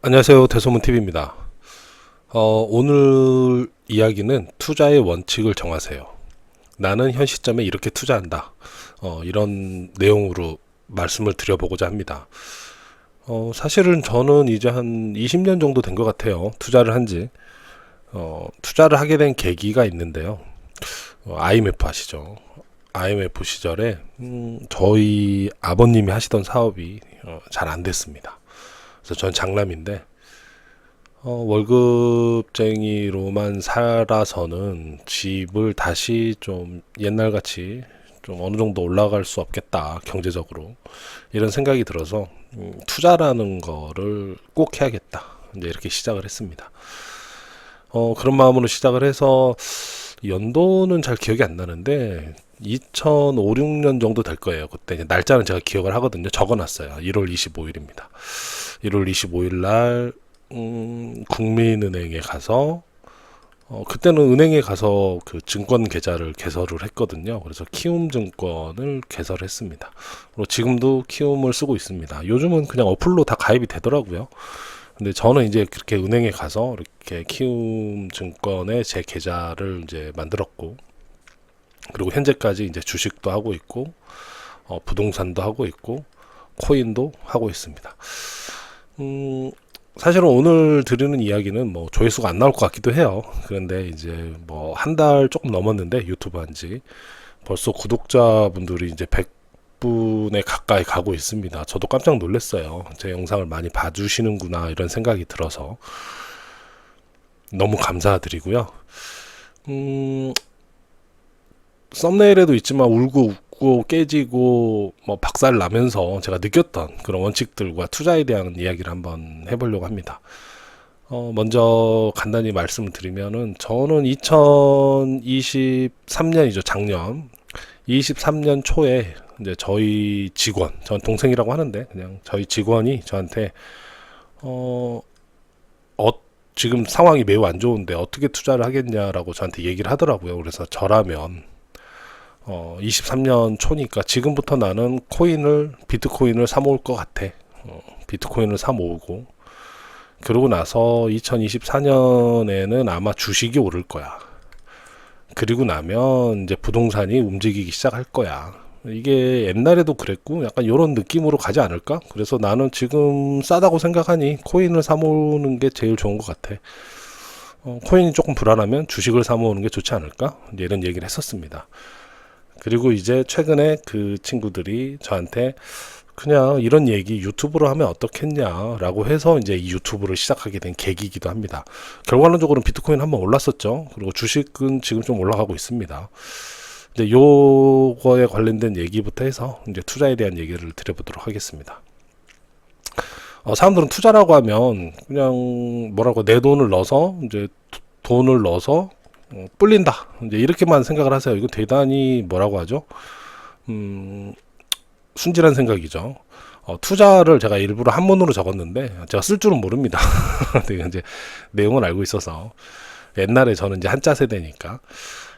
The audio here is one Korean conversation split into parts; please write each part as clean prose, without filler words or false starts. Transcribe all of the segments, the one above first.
안녕하세요. 대소문TV입니다. 오늘 이야기는 투자의 원칙을 정하세요. 나는 현 시점에 이렇게 투자한다. 이런 내용으로 말씀을 드려보고자 합니다. 사실은 저는 이제 한 20년 정도 된 것 같아요. 투자를 한 지. 투자를 하게 된 계기가 있는데요. IMF 아시죠? IMF 시절에 저희 아버님이 하시던 사업이 잘 안 됐습니다. 그래서 전 장남인데 월급쟁이로만 살아서는 집을 다시 좀 옛날같이 좀 어느 정도 올라갈 수 없겠다, 경제적으로. 이런 생각이 들어서 투자라는 거를 꼭 해야겠다. 이제 이렇게 시작을 했습니다. 그런 마음으로 시작을 해서 연도는 잘 기억이 안 나는데 2005, 6년 정도 될 거예요. 그때 이제 날짜는 제가 기억을 하거든요. 적어놨어요. 1월 25일입니다. 1월 25일 날 국민은행에 가서 그때는 은행에 가서 그 증권 계좌를 개설을 했거든요. 그래서 키움증권을 개설했습니다. 그리고 지금도 키움을 쓰고 있습니다. 요즘은 그냥 어플로 다 가입이 되더라고요. 근데 저는 이제 그렇게 은행에 가서 이렇게 키움증권에 제 계좌를 이제 만들었고, 그리고 현재까지 이제 주식도 하고 있고, 부동산도 하고 있고, 코인도 하고 있습니다. 사실은 오늘 드리는 이야기는 뭐 조회수가 안 나올 것 같기도 해요. 그런데 이제 뭐 한 달 조금 넘었는데 유튜브 한지 벌써 구독자분들이 이제 100분에 가까이 가고 있습니다. 저도 깜짝 놀랐어요. 제 영상을 많이 봐주시는구나 이런 생각이 들어서 너무 감사드리고요. 썸네일에도 있지만 울고 웃고 깨지고 뭐 박살 나면서 제가 느꼈던 그런 원칙들과 투자에 대한 이야기를 한번 해보려고 합니다. 먼저 간단히 말씀을 드리면은 저는 2023년이죠, 작년 23년 초에 이제 저희 직원, 전 동생이라고 하는데 그냥 저희 직원이 저한테 어, 어 지금 상황이 매우 안 좋은데 어떻게 투자를 하겠냐라고 저한테 얘기를 하더라고요. 그래서 저라면 23년 초니까 지금부터 나는 비트코인을 사 모을 것 같아. 비트코인을 사 모으고, 그러고 나서 2024년에는 아마 주식이 오를 거야. 그리고 나면 이제 부동산이 움직이기 시작할 거야. 이게 옛날에도 그랬고 약간 이런 느낌으로 가지 않을까? 그래서 나는 지금 싸다고 생각하니 코인을 사 모으는 게 제일 좋은 것 같아. 코인이 조금 불안하면 주식을 사 모으는 게 좋지 않을까? 이제 이런 얘기를 했었습니다. 그리고 이제 최근에 그 친구들이 저한테 그냥 이런 얘기 유튜브로 하면 어떻겠냐라고 해서 이제 이 유튜브를 시작하게 된 계기이기도 합니다. 결과론적으로는 비트코인 한번 올랐었죠. 그리고 주식은 지금 좀 올라가고 있습니다. 이제 요거에 관련된 얘기부터 해서 이제 투자에 대한 얘기를 드려보도록 하겠습니다. 사람들은 투자라고 하면 그냥 뭐라고 내 돈을 넣어서 이제 돈을 넣어서 불린다 이제 이렇게만 생각을 하세요. 이거 대단히 뭐라고 하죠? 순진한 생각이죠. 투자를 제가 일부러 한문으로 적었는데 제가 쓸 줄은 모릅니다. 이제 내용은 알고 있어서 옛날에 저는 이제 한자 세대니까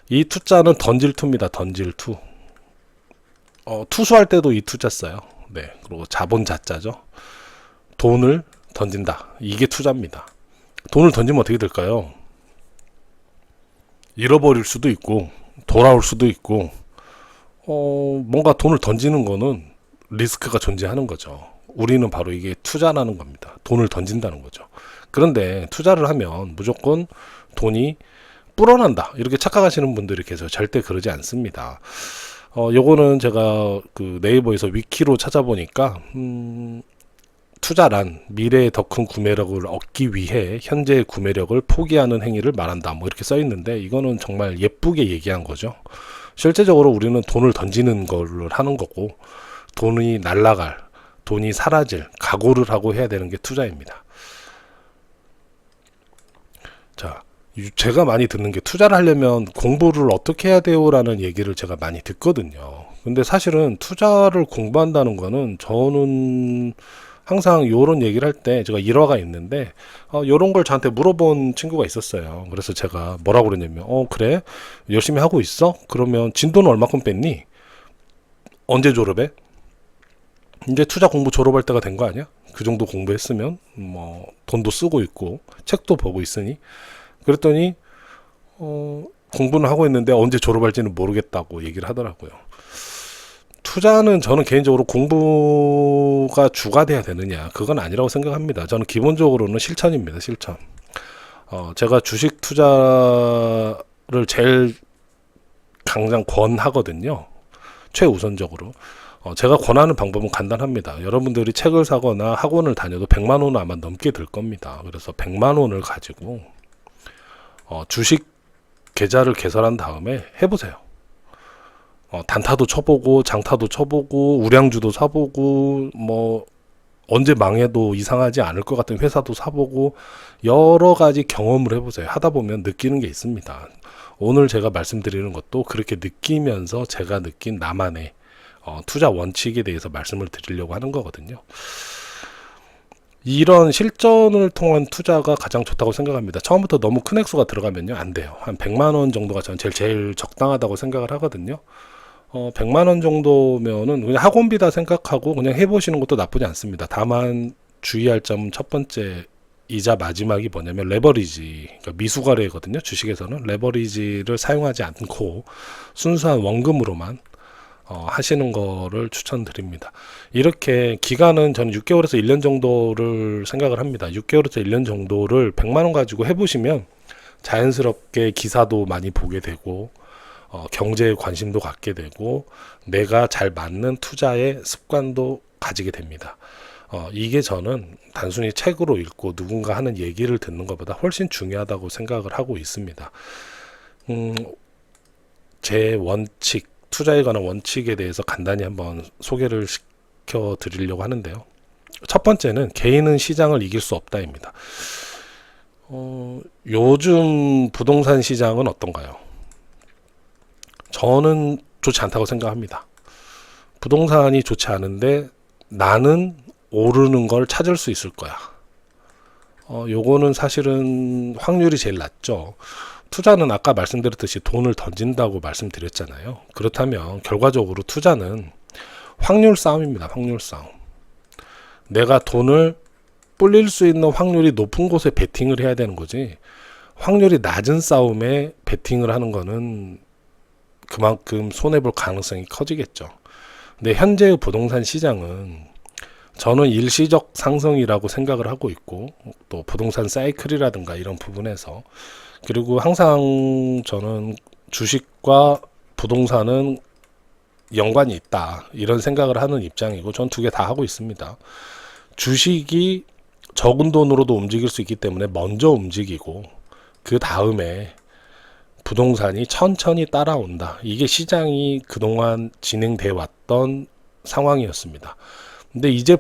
이 투자는 던질투입니다. 던질투. 투수할 때도 이 투자 써요. 네, 그리고 자본 자자죠. 돈을 던진다. 이게 투자입니다. 돈을 던지면 어떻게 될까요? 잃어버릴 수도 있고 돌아올 수도 있고 뭔가 돈을 던지는 거는 리스크가 존재하는 거죠. 우리는 바로 이게 투자라는 겁니다. 돈을 던진다는 거죠. 그런데 투자를 하면 무조건 돈이 불어난다 이렇게 착각하시는 분들이 계세요. 절대 그러지 않습니다. 요거는 제가 그 네이버에서 위키로 찾아보니까 투자란 미래의 더 큰 구매력을 얻기 위해 현재의 구매력을 포기하는 행위를 말한다. 뭐 이렇게 써 있는데 이거는 정말 예쁘게 얘기한 거죠. 실제적으로 우리는 돈을 던지는 걸 하는 거고 돈이 날아갈, 돈이 사라질 각오를 하고 해야 되는 게 투자입니다. 자, 제가 많이 듣는 게 투자를 하려면 공부를 어떻게 해야 돼요라는 얘기를 제가 많이 듣거든요. 근데 사실은 투자를 공부한다는 거는 저는 항상 요런 얘기를 할 때 제가 일화가 있는데 요런 걸 저한테 물어본 친구가 있었어요. 그래서 제가 뭐라고 그러냐면 그래? 열심히 하고 있어? 그러면 진도는 얼마큼 뺐니? 언제 졸업해? 이제 투자 공부 졸업할 때가 된 거 아니야? 그 정도 공부했으면 뭐 돈도 쓰고 있고 책도 보고 있으니. 그랬더니 공부는 하고 있는데 언제 졸업할지는 모르겠다고 얘기를 하더라고요. 투자는 저는 개인적으로 공부가 주가 돼야 되느냐, 그건 아니라고 생각합니다. 저는 기본적으로는 실천입니다. 실천. 제가 주식 투자를 제일 강장 권하거든요. 최우선적으로. 제가 권하는 방법은 간단합니다. 여러분들이 책을 사거나 학원을 다녀도 100만 원은 아마 넘게 들 겁니다. 그래서 100만 원을 가지고 주식 계좌를 개설한 다음에 해보세요. 단타도 쳐보고 장타도 쳐보고 우량주도 사보고 뭐 언제 망해도 이상하지 않을 것 같은 회사도 사보고 여러 가지 경험을 해보세요. 하다 보면 느끼는 게 있습니다. 오늘 제가 말씀드리는 것도 그렇게 느끼면서 제가 느낀 나만의 투자 원칙에 대해서 말씀을 드리려고 하는 거거든요. 이런 실전을 통한 투자가 가장 좋다고 생각합니다. 처음부터 너무 큰 액수가 들어가면요, 안 돼요. 한 100만 원 정도가 저는 제일 적당하다고 생각을 하거든요. 100만 원 정도면은 그냥 학원비다 생각하고 그냥 해보시는 것도 나쁘지 않습니다. 다만 주의할 점 첫 번째 이자 마지막이 뭐냐면 레버리지, 그러니까 미수거래거든요. 주식에서는 레버리지를 사용하지 않고 순수한 원금으로만 하시는 거를 추천드립니다. 이렇게 기간은 저는 6개월에서 1년 정도를 생각을 합니다. 6개월에서 1년 정도를 100만 원 가지고 해보시면 자연스럽게 기사도 많이 보게 되고 경제에 관심도 갖게 되고 내가 잘 맞는 투자의 습관도 가지게 됩니다. 이게 저는 단순히 책으로 읽고 누군가 하는 얘기를 듣는 것보다 훨씬 중요하다고 생각을 하고 있습니다. 제 원칙, 투자에 관한 원칙에 대해서 간단히 한번 소개를 시켜 드리려고 하는데요. 첫 번째는 개인은 시장을 이길 수 없다입니다. 요즘 부동산 시장은 어떤가요? 저는 좋지 않다고 생각합니다. 부동산이 좋지 않은데 나는 오르는 걸 찾을 수 있을 거야. 요거는 사실은 확률이 제일 낮죠. 투자는 아까 말씀드렸듯이 돈을 던진다고 말씀드렸잖아요. 그렇다면 결과적으로 투자는 확률 싸움입니다. 확률 싸움. 내가 돈을 불릴 수 있는 확률이 높은 곳에 베팅을 해야 되는 거지, 확률이 낮은 싸움에 베팅을 하는 거는 그만큼 손해볼 가능성이 커지겠죠. 근데 현재의 부동산 시장은 저는 일시적 상승이라고 생각을 하고 있고, 또 부동산 사이클이라든가 이런 부분에서, 그리고 항상 저는 주식과 부동산은 연관이 있다 이런 생각을 하는 입장이고, 전 두 개 다 하고 있습니다. 주식이 적은 돈으로도 움직일 수 있기 때문에 먼저 움직이고 그 다음에 부동산이 천천히 따라온다. 이게 시장이 그동안 진행돼 왔던 상황이었습니다. 근데 이제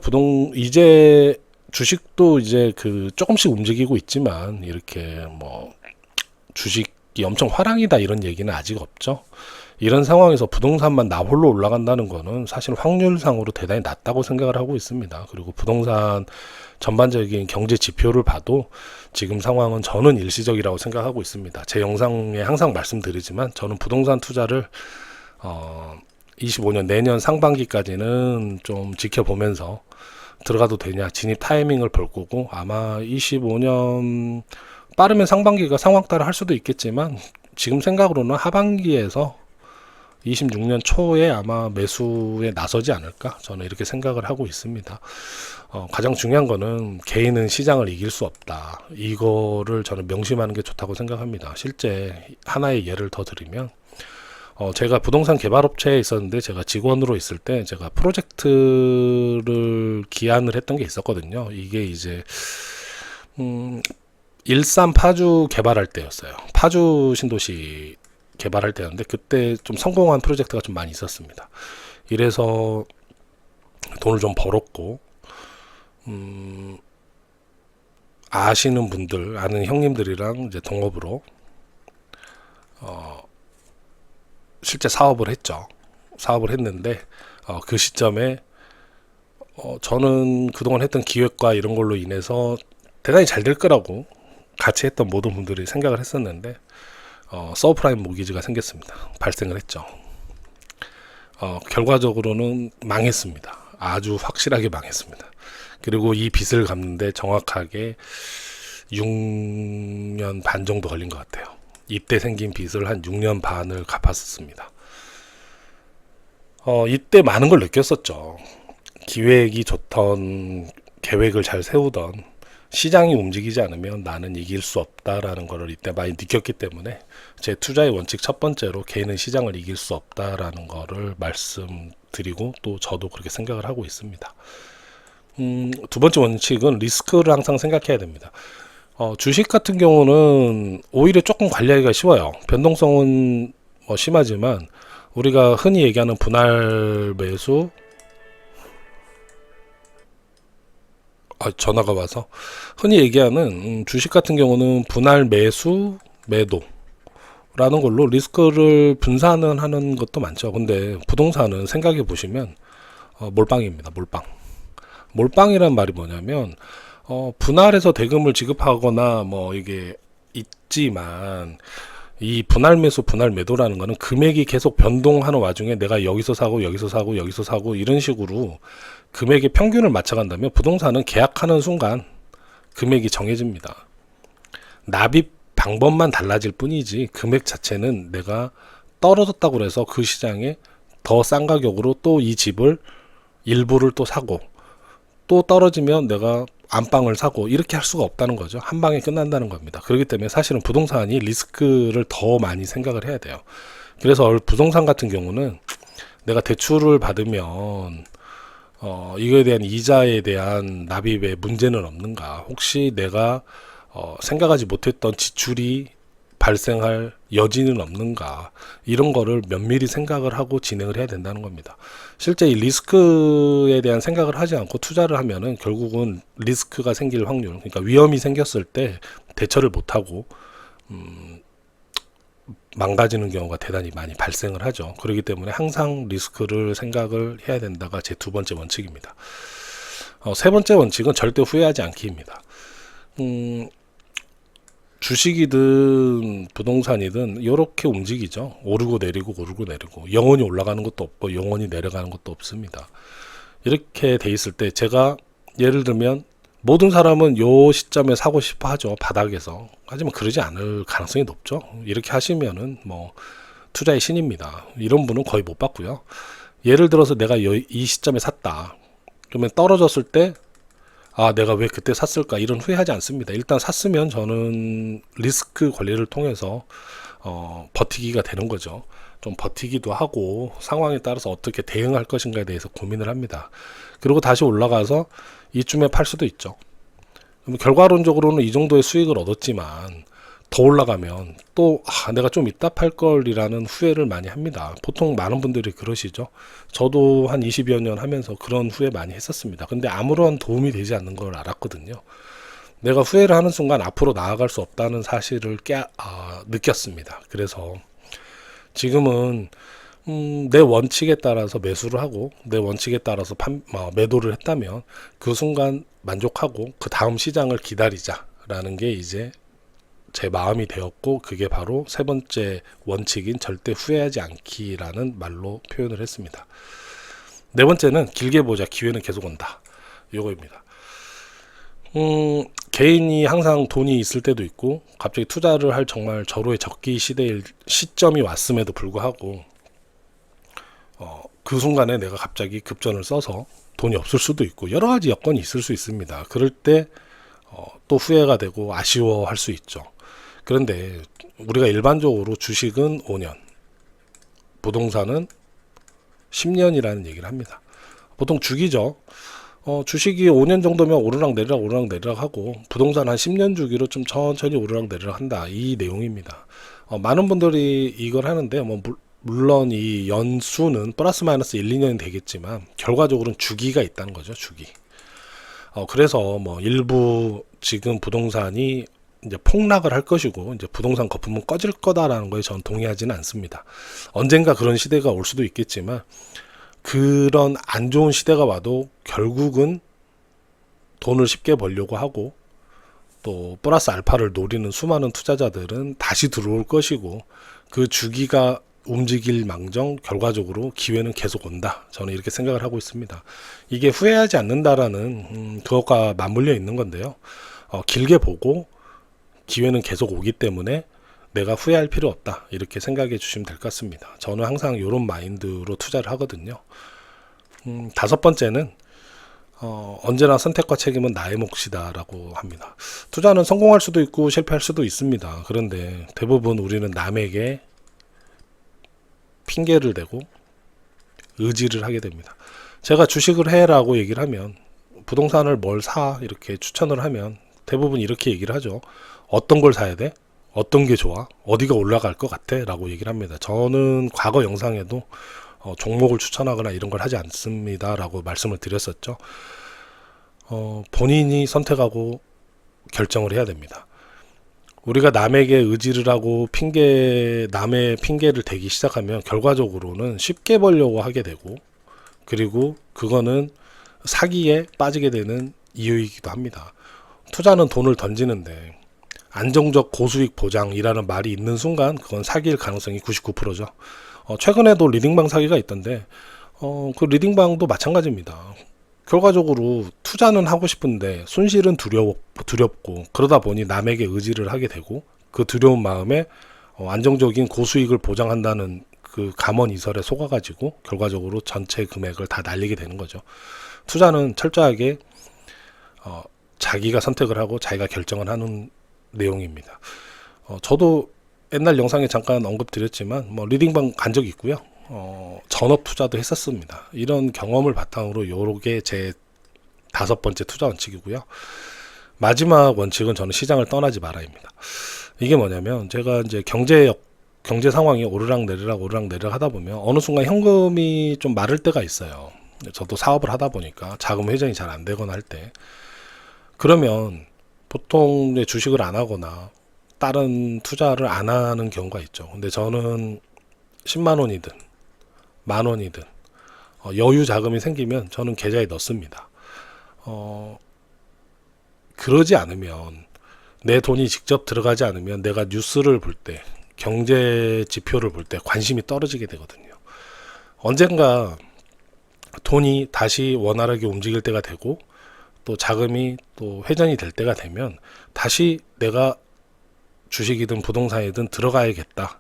주식도 이제 조금씩 움직이고 있지만 이렇게 뭐 주식이 엄청 화랑이다 이런 얘기는 아직 없죠. 이런 상황에서 부동산만 나 홀로 올라간다는 거는 사실 확률상으로 대단히 낮다고 생각을 하고 있습니다. 그리고 부동산 전반적인 경제 지표를 봐도 지금 상황은 저는 일시적이라고 생각하고 있습니다. 제 영상에 항상 말씀드리지만 저는 부동산 투자를 25년 내년 상반기까지는 좀 지켜보면서 들어가도 되냐, 진입 타이밍을 볼 거고, 아마 25년 빠르면 상반기가 상황 따라 할 수도 있겠지만 지금 생각으로는 하반기에서 26년 초에 아마 매수에 나서지 않을까, 저는 이렇게 생각을 하고 있습니다. 가장 중요한 거는 개인은 시장을 이길 수 없다, 이거를 저는 명심하는 게 좋다고 생각합니다. 실제 하나의 예를 더 드리면, 제가 부동산 개발업체에 있었는데 제가 직원으로 있을 때 제가 프로젝트를 기한을 했던 게 있었거든요. 이게 이제 일산 파주 개발할 때였어요. 파주 신도시 개발할 때였는데 그때 좀 성공한 프로젝트가 좀 많이 있었습니다. 이래서 돈을 좀 벌었고, 아시는 분들, 아는 형님들이랑 이제 동업으로 실제 사업을 했죠. 사업을 했는데 그 시점에 저는 그동안 했던 기획과 이런 걸로 인해서 대단히 잘 될 거라고 같이 했던 모든 분들이 생각을 했었는데 서브프라임 모기지가 발생을 했죠. 결과적으로는 망했습니다. 아주 확실하게 망했습니다. 그리고 이 빚을 갚는데 정확하게 6년 반 정도 걸린 것 같아요. 이때 생긴 빚을 한 6년 반을 갚았었습니다. 이때 많은 걸 느꼈었죠. 기획이 좋던, 계획을 잘 세우던, 시장이 움직이지 않으면 나는 이길 수 없다라는 걸 이때 많이 느꼈기 때문에 제 투자의 원칙 첫 번째로 개인은 시장을 이길 수 없다라는 거를 말씀드리고 또 저도 그렇게 생각을 하고 있습니다. 두 번째 원칙은 리스크를 항상 생각해야 됩니다. 주식 같은 경우는 오히려 조금 관리하기가 쉬워요. 변동성은 심하지만 우리가 흔히 얘기하는 분할 매수, 전화가 와서 흔히 얘기하는 주식 같은 경우는 분할 매수, 매도라는 걸로 리스크를 분산은 하는 것도 많죠. 근데 부동산은 생각해 보시면 몰빵입니다. 몰빵이란 말이 뭐냐면 분할해서 대금을 지급하거나 뭐 이게 있지만 이 분할 매수, 분할 매도라는 거는 금액이 계속 변동하는 와중에 내가 여기서 사고 여기서 사고 여기서 사고 이런 식으로 금액의 평균을 맞춰간다면 부동산은 계약하는 순간 금액이 정해집니다. 납입 방법만 달라질 뿐이지 금액 자체는 내가 떨어졌다고 해서 그 시장에 더 싼 가격으로 또 이 집을 일부를 또 사고 또 떨어지면 내가 안방을 사고 이렇게 할 수가 없다는 거죠. 한 방에 끝난다는 겁니다. 그렇기 때문에 사실은 부동산이 리스크를 더 많이 생각을 해야 돼요. 그래서 부동산 같은 경우는 내가 대출을 받으면 이거에 대한 이자에 대한 납입에 문제는 없는가, 혹시 내가 생각하지 못했던 지출이 발생할 여지는 없는가, 이런 거를 면밀히 생각을 하고 진행을 해야 된다는 겁니다. 실제 이 리스크에 대한 생각을 하지 않고 투자를 하면은 결국은 리스크가 생길 확률, 그러니까 위험이 생겼을 때 대처를 못하고 망가지는 경우가 대단히 많이 발생을 하죠. 그렇기 때문에 항상 리스크를 생각을 해야 된다가 제 두 번째 원칙입니다. 세 번째 원칙은 절대 후회하지 않기입니다. 주식이든 부동산이든 이렇게 움직이죠. 오르고 내리고 오르고 내리고, 영원히 올라가는 것도 없고 영원히 내려가는 것도 없습니다. 이렇게 돼 있을 때 제가 예를 들면 모든 사람은 요 시점에 사고 싶어 하죠. 바닥에서. 하지만 그러지 않을 가능성이 높죠. 이렇게 하시면은 뭐 투자의 신입니다. 이런 분은 거의 못 봤고요. 예를 들어서 내가 이 시점에 샀다. 그러면 떨어졌을 때 내가 왜 그때 샀을까, 이런 후회하지 않습니다. 일단 샀으면 저는 리스크 관리를 통해서 버티기가 되는 거죠. 좀 버티기도 하고 상황에 따라서 어떻게 대응할 것인가에 대해서 고민을 합니다. 그리고 다시 올라가서 이쯤에 팔 수도 있죠. 그럼 결과론적으로는 이 정도의 수익을 얻었지만 더 올라가면 또 내가 좀 이따 팔 걸이라는 후회를 많이 합니다. 보통 많은 분들이 그러시죠. 저도 한 20여 년 하면서 그런 후회 많이 했었습니다. 근데 아무런 도움이 되지 않는 걸 알았거든요. 내가 후회를 하는 순간 앞으로 나아갈 수 없다는 사실을 느꼈습니다. 그래서 지금은 내 원칙에 따라서 매수를 하고 내 원칙에 따라서 매도를 했다면 그 순간 만족하고 그 다음 시장을 기다리자라는 게 이제 제 마음이 되었고, 그게 바로 세 번째 원칙인 절대 후회하지 않기라는 말로 표현을 했습니다. 네 번째는 길게 보자, 기회는 계속 온다, 요거입니다. 개인이 항상 돈이 있을 때도 있고 갑자기 투자를 할 정말 절호의 적기 시대일 시점이 왔음에도 불구하고 그 순간에 내가 갑자기 급전을 써서 돈이 없을 수도 있고 여러 가지 여건이 있을 수 있습니다. 그럴 때 또 후회가 되고 아쉬워할 수 있죠. 그런데 우리가 일반적으로 주식은 5년, 부동산은 10년이라는 얘기를 합니다. 보통 주기죠. 주식이 5년 정도면 오르락내리락 하고 부동산 한 10년 주기로 좀 천천히 오르락내리락 한다, 이 내용입니다. 많은 분들이 이걸 하는데 물론 이 연수는 플러스 마이너스 1, 2년이 되겠지만 결과적으로는 주기가 있다는 거죠. 주기. 그래서 일부 지금 부동산이 이제 폭락을 할 것이고 이제 부동산 거품은 꺼질 거다라는 거에 저는 동의하지는 않습니다. 언젠가 그런 시대가 올 수도 있겠지만 그런 안 좋은 시대가 와도 결국은 돈을 쉽게 벌려고 하고 또 플러스 알파를 노리는 수많은 투자자들은 다시 들어올 것이고 그 주기가 움직일 망정 결과적으로 기회는 계속 온다. 저는 이렇게 생각을 하고 있습니다. 이게 후회하지 않는다라는 그것과 맞물려 있는 건데요. 길게 보고 기회는 계속 오기 때문에 내가 후회할 필요 없다. 이렇게 생각해 주시면 될 것 같습니다. 저는 항상 이런 마인드로 투자를 하거든요. 다섯 번째는 언제나 선택과 책임은 나의 몫이다 라고 합니다. 투자는 성공할 수도 있고 실패할 수도 있습니다. 그런데 대부분 우리는 남에게 핑계를 대고 의지를 하게 됩니다. 제가 주식을 해라고 얘기를 하면, 부동산을 뭘 사 이렇게 추천을 하면 대부분 이렇게 얘기를 하죠. 어떤 걸 사야 돼? 어떤 게 좋아? 어디가 올라갈 것 같아? 라고 얘기를 합니다. 저는 과거 영상에도 종목을 추천하거나 이런 걸 하지 않습니다 라고 말씀을 드렸었죠. 본인이 선택하고 결정을 해야 됩니다. 우리가 남에게 의지를 하고 남의 핑계를 대기 시작하면 결과적으로는 쉽게 벌려고 하게 되고, 그리고 그거는 사기에 빠지게 되는 이유이기도 합니다. 투자는 돈을 던지는데 안정적 고수익 보장이라는 말이 있는 순간 그건 사기일 가능성이 99%죠. 최근에도 리딩방 사기가 있던데 그 리딩방도 마찬가지입니다. 결과적으로 투자는 하고 싶은데 손실은 두렵고 그러다 보니 남에게 의지를 하게 되고, 그 두려운 마음에 안정적인 고수익을 보장한다는 그 감언이설에 속아가지고 결과적으로 전체 금액을 다 날리게 되는 거죠. 투자는 철저하게 자기가 선택을 하고 자기가 결정을 하는 내용입니다. 저도 옛날 영상에 잠깐 언급드렸지만 리딩방 간 적이 있고요. 전업 투자도 했었습니다. 이런 경험을 바탕으로 요게 제 다섯 번째 투자 원칙이고요. 마지막 원칙은 저는 시장을 떠나지 마라입니다. 이게 뭐냐면, 제가 이제 경제 상황이 오르락내리락 하다 보면 어느 순간 현금이 좀 마를 때가 있어요. 저도 사업을 하다 보니까 자금 회전이 잘 안 되거나 할 때, 그러면 보통 주식을 안 하거나 다른 투자를 안 하는 경우가 있죠. 근데 저는 10만 원이든 만 원이든 여유 자금이 생기면 저는 계좌에 넣습니다. 그러지 않으면, 내 돈이 직접 들어가지 않으면 내가 뉴스를 볼 때, 경제 지표를 볼 때 관심이 떨어지게 되거든요. 언젠가 돈이 다시 원활하게 움직일 때가 되고 또 자금이 또 회전이 될 때가 되면 다시 내가 주식이든 부동산이든 들어가야겠다,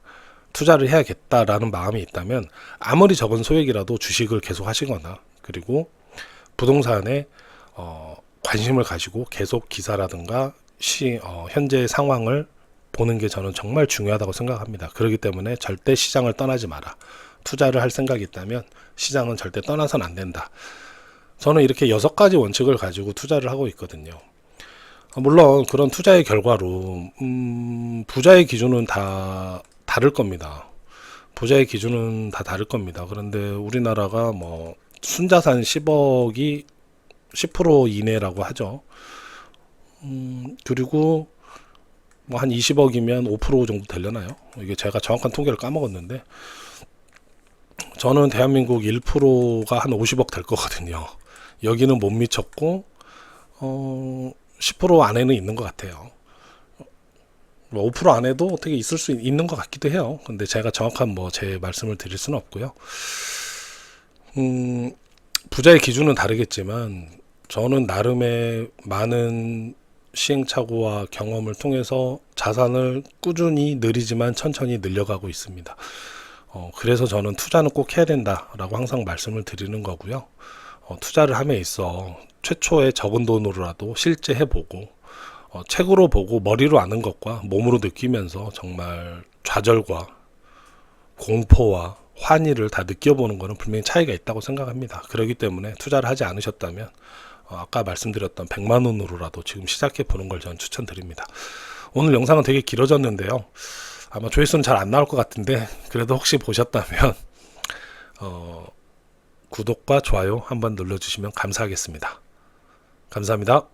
투자를 해야겠다라는 마음이 있다면 아무리 적은 소액이라도 주식을 계속 하시거나, 그리고 부동산에 관심을 가지고 계속 기사라든가 현재 상황을 보는 게 저는 정말 중요하다고 생각합니다. 그렇기 때문에 절대 시장을 떠나지 마라. 투자를 할 생각이 있다면 시장은 절대 떠나선 안 된다. 저는 이렇게 6가지 원칙을 가지고 투자를 하고 있거든요. 물론 그런 투자의 결과로 부자의 기준은 다 다를 겁니다. 부자의 기준은 다 다를 겁니다. 그런데 우리나라가 순자산 10억이 10% 이내라고 하죠. 그리고 한 20억이면 5% 정도 되려나요? 이게 제가 정확한 통계를 까먹었는데, 저는 대한민국 1%가 한 50억 될 거거든요. 여기는 못 미쳤고 10% 안에는 있는 것 같아요. 5% 안에도 어떻게 있을 수 있는 것 같기도 해요. 근데 제가 정확한 제 말씀을 드릴 수는 없고요. 부자의 기준은 다르겠지만 저는 나름의 많은 시행착오와 경험을 통해서 자산을 꾸준히 느리지만 천천히 늘려가고 있습니다. 그래서 저는 투자는 꼭 해야 된다라고 항상 말씀을 드리는 거고요. 투자를 함에 있어 최초의 적은 돈으로라도 실제 해보고 책으로 보고 머리로 아는 것과 몸으로 느끼면서 정말 좌절과 공포와 환희를 다 느껴보는 것은 분명히 차이가 있다고 생각합니다. 그렇기 때문에 투자를 하지 않으셨다면 아까 말씀드렸던 100만 원으로라도 지금 시작해 보는 걸 저는 추천드립니다. 오늘 영상은 되게 길어졌는데요. 아마 조회수는 잘 안 나올 것 같은데 그래도 혹시 보셨다면 구독과 좋아요 한번 눌러주시면 감사하겠습니다. 감사합니다.